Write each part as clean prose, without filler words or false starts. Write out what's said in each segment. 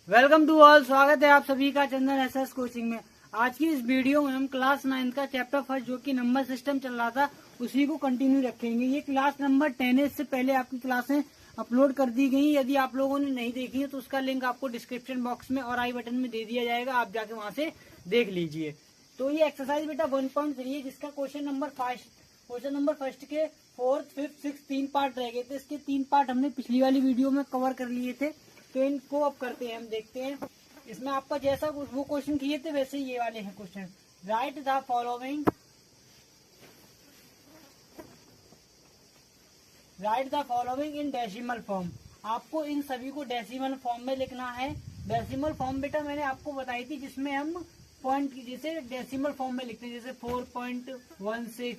Welcome to all. स्वागत है आप सभी का चंदन एसएस कोचिंग में। आज की इस वीडियो में हम क्लास 9 का चैप्टर फर्स्ट जो कि नंबर सिस्टम चल रहा था उसी को कंटिन्यू रखेंगे। ये क्लास नंबर 10 है। इससे पहले आपकी क्लासें अपलोड कर दी गई। यदि आप लोगों ने नहीं देखी है तो उसका लिंक आपको डिस्क्रिप्शन बॉक्स में और आई बटन में दे दिया जाएगा, आप जाके वहां से देख लीजिए। तो ये एक्सरसाइज बेटा 1.3 है, जिसका क्वेश्चन नंबर फर्स्ट के 4th, 5th, 6th 3 पार्ट रह गए थे। इसके 3 पार्ट हमने पिछली वाली वीडियो में कवर कर लिए थे, तो इनको अब करते हैं। हम देखते हैं इसमें आपका जैसा वो क्वेश्चन किए थे वैसे ये वाले हैं question. Right the following in decimal form. आपको इन सभी को डेसिमल फॉर्म में लिखना है। डेसिमल फॉर्म बेटा मैंने आपको बताई थी, जिसमें हम पॉइंट की जैसे डेसिमल फॉर्म में लिखते हैं, जैसे 4.16,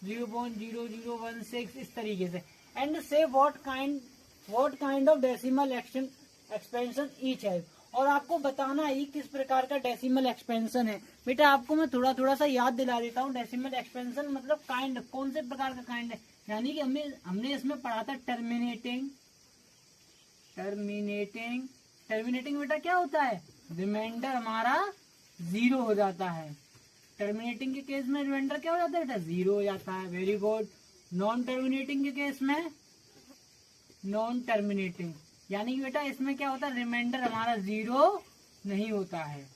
0.0016 इस तरीके से। एंड से what kind of decimal expansion each है। और आपको बताना है किस प्रकार का डेसिमल एक्सपेंशन है। बेटा आपको मैं थोड़ा सा याद दिला देता हूँ। डेसिमल एक्सपेंशन मतलब काइंड, कौन से प्रकार का काइंड है, यानी कि हमने इसमें पढ़ा था टर्मिनेटिंग बेटा क्या होता है, रिमाइंडर हमारा 0 हो जाता है। टर्मिनेटिंग के केस में रिमाइंडर क्या हो जाता है बेटा, 0 हो जाता है। Very good. नॉन टर्मिनेटिंग के केस में नॉन टर्मिनेटिंग, यानी कि बेटा इसमें क्या होता है, रिमाइंडर हमारा 0 नहीं होता है।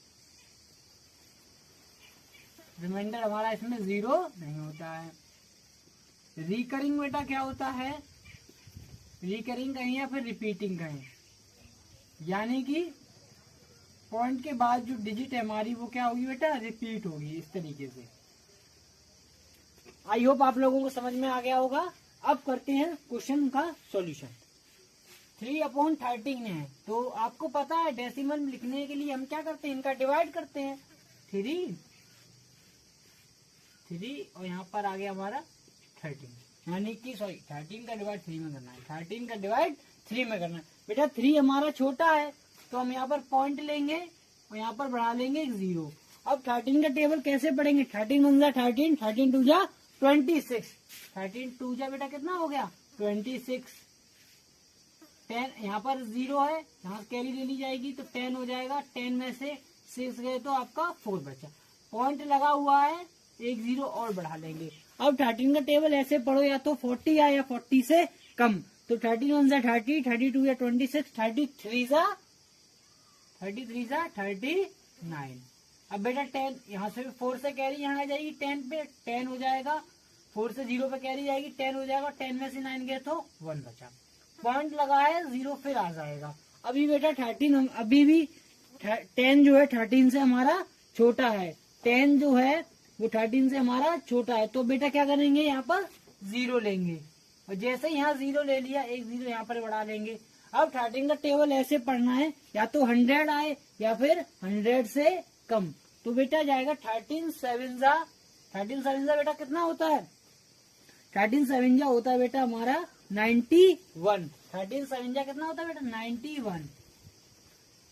रिमाइंडर हमारा इसमें 0 नहीं होता है। रिकरिंग बेटा क्या होता है, रिकरिंग कहें या फिर रिपीटिंग कहें, यानी कि पॉइंट के बाद जो डिजिट है हमारी वो क्या होगी बेटा, रिपीट होगी। इस तरीके से आई होप आप लोगों को समझ में आ गया होगा। अब करते हैं क्वेश्चन का सॉल्यूशन। 3/13 है, तो आपको पता है डेसिमल लिखने के लिए हम क्या करते हैं, इनका डिवाइड करते हैं। 3 और यहाँ पर आ गया हमारा 13, यानी कि 13 का डिवाइड 3 में करना है। 13 का डिवाइड 3 में करना है। बेटा 3 हमारा छोटा है, तो हम यहाँ पर पॉइंट लेंगे और यहाँ पर बढ़ा लेंगे 0। अब 13 का टेबल कैसे पढ़ेंगे, 13 1 जा 13, 13 2 जा 26, 13 2 जा बेटा कितना हो गया 26। 10 यहाँ पर 0 है, यहाँ कैरी ले ली जाएगी तो 10 हो जाएगा। 10 में से 6 गए तो आपका 4 बचा। पॉइंट लगा हुआ है, एक 0 और बढ़ा लेंगे। अब 13 का टेबल ऐसे पढ़ो, या तो 40 आए या 40 से कम। तो 13 1 जा 30, 32 या 26, 33 जा 39। अब बेटा 10 यहाँ से 4 से कैरी यहाँ आ जाएगी 10 पे, 10 हो जाएगा। 4 से 0 पे कैरी जाएगी 10 हो जाएगा। 10 में से 9 गए तो 1 बचा। पॉइंट लगा है 0 फिर आ जाएगा। अभी बेटा 13 अभी भी 10 जो है 13 से हमारा छोटा है। 10 जो है वो 13 से हमारा छोटा है, तो बेटा क्या करेंगे, यहाँ पर 0 लेंगे। और जैसे यहाँ 0 ले लिया, एक 0 यहाँ पर बढ़ा लेंगे। अब 13 का टेबल ऐसे पढ़ना है, या तो 100 आए या फिर 100 से कम। तो बेटा जाएगा 13 7 जा बेटा कितना होता है, 13 7 जा होता है बेटा हमारा 91। 13 7 जा कितना होता है बेटा 91।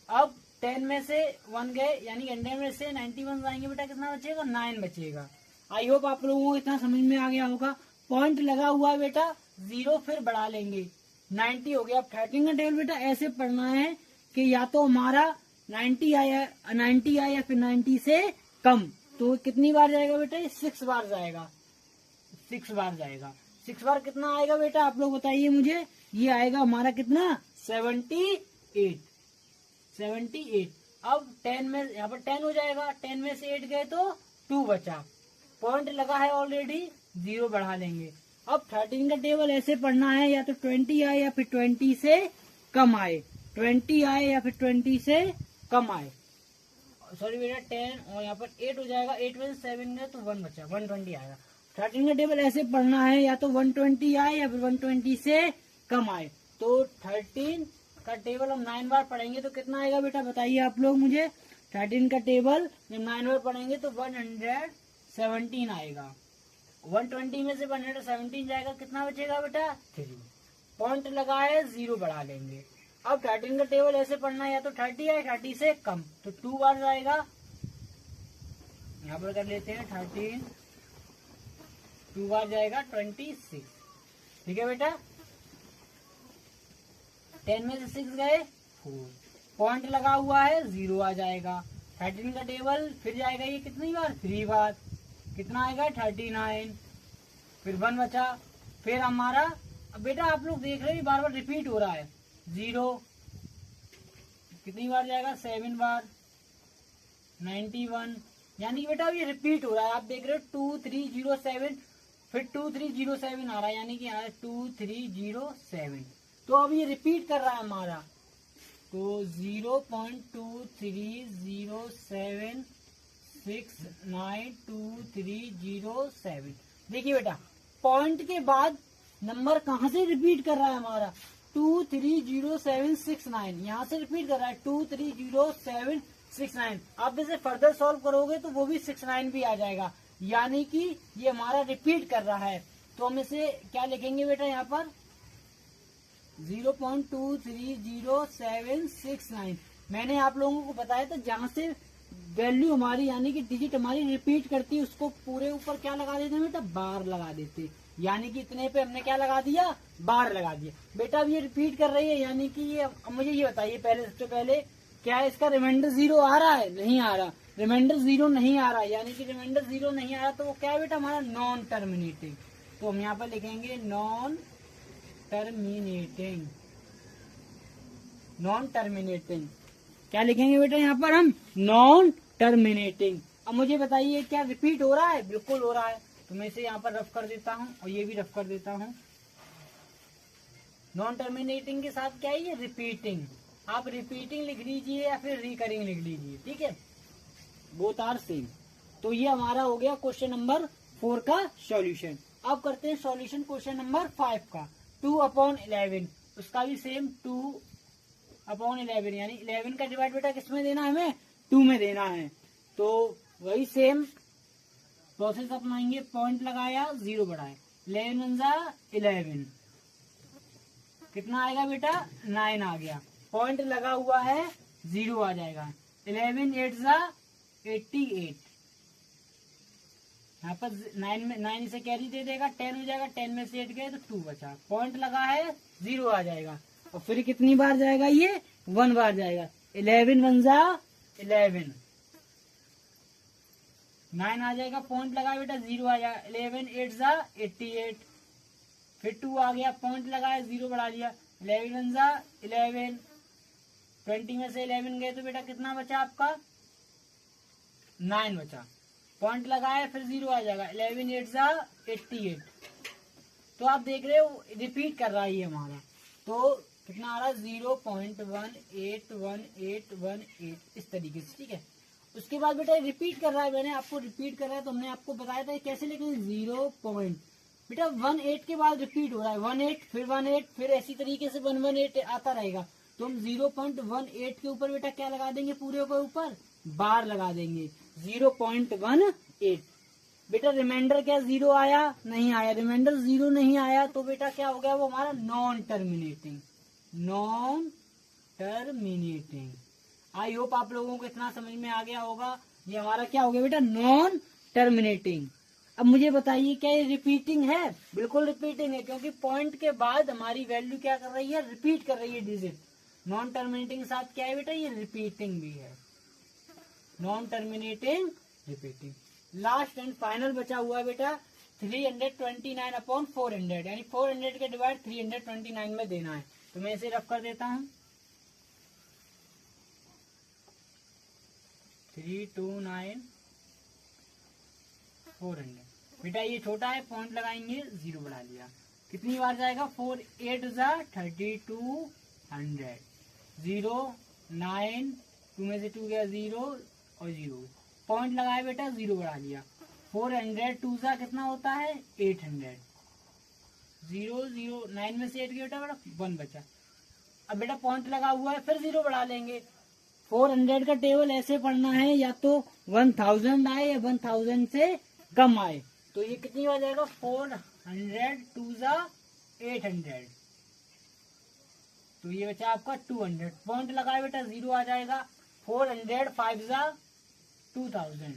अब 10 में से 1 गए, यानी 100 में से 91 जाएंगे बेटा कितना बचेगा, 9 बचेगा। आई होप आप लोगों को इतना समझ में आ गया होगा। पॉइंट लगा हुआ है बेटा, 0 फिर बढ़ा लेंगे, 90 हो गया। अब 13 का टेबल बेटा ऐसे पढ़ना है कि या तो हमारा 90 आया या फिर 90 से कम। तो कितनी बार जाएगा बेटा, 6 बार जाएगा। 6 बार जाएगा। 6 बार कितना आएगा बेटा, आप लोग बताइए मुझे। ये आएगा हमारा कितना, 78। अब 10 में यहाँ पर 10 हो जाएगा। 10 में से 8 गए तो 2 बचा। पॉइंट लगा है ऑलरेडी, 0 बढ़ा लेंगे। अब 13 का टेबल ऐसे पढ़ना है, या तो 20 आए या फिर 20 से कम आए। 20 आए या फिर 20 से कम आए। सॉरी बेटा 10 और यहाँ पर 8 हो जाएगा। 8 में से 7 गए तो 1 बचा, 120 आएगा। 13 का टेबल ऐसे पढ़ना है, या तो 120 आए या फिर 120 से कम आए। तो 13 का टेबल हम 9 बार पढ़ेंगे तो कितना आएगा बेटा, बताइए आप लोग मुझे। 13 का टेबल जब 9 बार पढ़ेंगे तो 117 आएगा। 120 में से 117 जाएगा, कितना बचेगा बेटा 3। पॉइंट लगा है, 0 बढ़ा लेंगे। अब 13 का टेबल ऐसे पढ़ना है, या तो 30 है 30 से कम, तो 2 बार जाएगा। यहाँ पर कर लेते हैं 13, 2 बार जाएगा 26। ठीक है बेटा। 10 में से 6 गए 4, पॉइंट लगा हुआ है 0 आ जाएगा। 13 का टेबल फिर जाएगा ये कितनी बार, 3 बार, कितना आएगा 39, फिर 1 बचा। फिर हमारा, अब बेटा आप लोग देख रहे हैं बार बार रिपीट हो रहा है, 0 कितनी बार जाएगा, 7 बार, 91, यानी कि बेटा अब ये रिपीट हो रहा है। आप देख रहे हो 2307, फिर 2307 आ रहा है, यानी कि यहाँ 2307। तो अब ये रिपीट कर रहा है हमारा, तो 0.2307692307। देखिए बेटा पॉइंट के बाद नंबर कहाँ से रिपीट कर रहा है हमारा, 230769, यहाँ से रिपीट कर रहा है 230769। आप इसे फर्दर सॉल्व करोगे तो वो भी 69 भी आ जाएगा, यानी कि ये हमारा रिपीट कर रहा है। तो हम इसे क्या लिखेंगे बेटा, यहाँ पर 0.230769। मैंने आप लोगों को बताया था जहाँ से वैल्यू हमारी यानी कि डिजिट हमारी रिपीट करती है उसको पूरे ऊपर क्या लगा देते हैं बेटा, बार लगा देते, यानी कि इतने पे हमने क्या लगा दिया, बार लगा दिया। बेटा अब ये रिपीट कर रही है, यानी कि ये, अब मुझे ये बताइए पहले, सबसे पहले क्या इसका रिमाइंडर 0 आ रहा है, नहीं आ रहा, रिमाइंडर 0 नहीं आ रहा, यानी कि रिमाइंडर 0 नहीं आ रहा तो वो क्या है बेटा हमारा नॉन टर्मिनेटिंग। तो हम यहाँ पर लिखेंगे नॉन टर्मिनेटिंग, नॉन टर्मिनेटिंग, क्या लिखेंगे बेटा यहाँ पर हम, नॉन टर्मिनेटिंग। अब मुझे बताइए क्या रिपीट हो रहा है, बिल्कुल हो रहा है, तो मैं इसे यहाँ पर रफ कर देता हूँ और ये भी रफ कर देता हूँ। नॉन टर्मिनेटिंग के साथ क्या है ये, रिपीटिंग। आप रिपीटिंग लिख लीजिए या फिर रिकरिंग लिख लीजिए, ठीक है, बोथ आर सेम। तो ये हमारा हो गया क्वेश्चन नंबर 4 का सॉल्यूशन। अब करते हैं सॉल्यूशन क्वेश्चन नंबर 5 का। 2/11, उसका भी सेम 2/11, यानी 11 का डिवाइड बेटा किसमें देना है, हमें 2 में देना है। तो वही सेम प्रोसेस अपनाएंगे, पॉइंट लगाया 0 बढ़ाए, 11 11, कितना आएगा बेटा 9 आ गया, पॉइंट लगा हुआ है 0 आ जाएगा, 11 8 88, यहाँ पर 9 में 9 इसे कैरी दे देगा, 10 हो जाएगा, 10 में से 8 गए तो 2 बचा, पॉइंट लगा है 0 आ जाएगा। और फिर कितनी बार जाएगा ये, 1 बार जाएगा, 11 1 11, 9 आ जाएगा, पॉइंट लगा बेटा 0 आ जाएगा, 11 8 88, फिर 2 आ गया, पॉइंट लगाया 0 बढ़ा लिया, 11 11, 20 में से 11 गए तो बेटा कितना बचा आपका 9 बचा, पॉइंट लगाया फिर 0 आ जाएगा, 11 8 88। तो आप देख रहे हो रिपीट कर रहा है ये हमारा, तो कितना आ रहा है 0.18118 इस तरीके से, ठीक है। उसके बाद बेटा रिपीट कर रहा है, मैंने आपको रिपीट कर रहा है तो हमने आपको बताया था कैसे लिखेंगे, 0 पॉइंट, बेटा 18 के बाद रिपीट हो रहा है, 18 फिर 18 फिर ऐसी तरीके से 118 आता रहेगा। तो हम 0.18 के ऊपर बेटा क्या लगा देंगे, पूरे के ऊपर बार लगा देंगे, 0.18। बेटा रिमाइंडर क्या 0 आया, नहीं आया, रिमाइंडर 0 नहीं आया तो बेटा क्या हो गया, वो हमारा non terminating, non terminating. I hope आप लोगों को इतना समझ में आ गया होगा, ये हमारा क्या हो गया बेटा नॉन टर्मिनेटिंग। अब मुझे बताइए क्या ये रिपीटिंग है, बिल्कुल रिपीटिंग है, क्योंकि पॉइंट के बाद हमारी वैल्यू क्या कर रही है, रिपीट कर रही है डिजिट। नॉन टर्मिनेटिंग के साथ क्या है बेटा, ये रिपीटिंग भी है, non terminating repeating. Last and final बचा हुआ है बेटा 329/400, यानी 400 के डिवाइड 329 में देना है। तो मैं इसे रफ कर देता हूँ, 329/400। बेटा ये छोटा है, पॉइंट लगाएंगे 0 बढ़ा लिया, कितनी बार जाएगा, 4 8 3200, 0 9 2 में से 2 गया 0 और 0, पॉइंट लगाया बेटा 0 बढ़ा लिया, 400 2 कितना होता है 800, 0 0 9 में से 8 गया बेटा 1 बचा। अब बेटा पॉइंट लगा हुआ है फिर 0 बढ़ा लेंगे। 400 का टेबल ऐसे पढ़ना है, या तो 1000 आए या 1000 से कम आए। तो ये कितनी बार जाएगा, 400 2 800, तो ये बचा आपका 200, पॉइंट लगाए बेटा 0 आ जाएगा, 400 5 2000,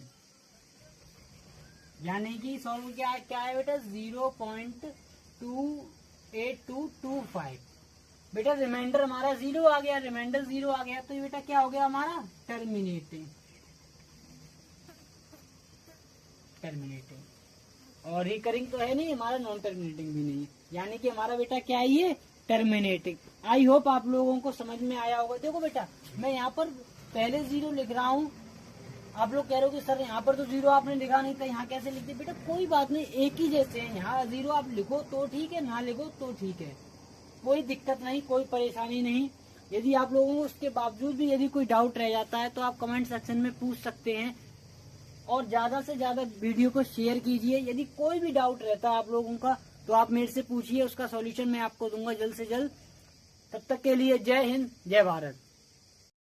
यानी कि सॉल्व क्या है बेटा 0.28225, बेटा रिमाइंडर हमारा 0 आ गया, रिमाइंडर 0 आ गया तो ये बेटा क्या हो गया हमारा टर्मिनेटिंग। और रिकरिंग तो है नहीं हमारा, नॉन टर्मिनेटिंग भी नहीं है, यानी कि हमारा बेटा क्या है ये टर्मिनेटिंग। आई होप आप लोगों को समझ में आया होगा। देखो बेटा मैं यहाँ पर पहले 0 लिख रहा हूँ, आप लोग कह रहे हो कि सर यहाँ पर तो 0 आपने लिखा नहीं था, यहाँ कैसे लिख दिया? बेटा कोई बात नहीं, एक ही जैसे है, यहाँ 0 आप लिखो तो ठीक है, ना लिखो तो ठीक है, कोई दिक्कत नहीं, कोई परेशानी नहीं। यदि आप लोगों को उसके बावजूद भी यदि कोई डाउट रह जाता है तो आप कमेंट सेक्शन में पूछ सकते हैं, और ज्यादा से ज्यादा वीडियो को शेयर कीजिए। यदि कोई भी डाउट रहता है आप लोगों का तो आप मेरे से पूछिए, उसका सॉल्यूशन मैं आपको दूंगा जल्द से जल्द। तब तक के लिए जय हिंद, जय भारत।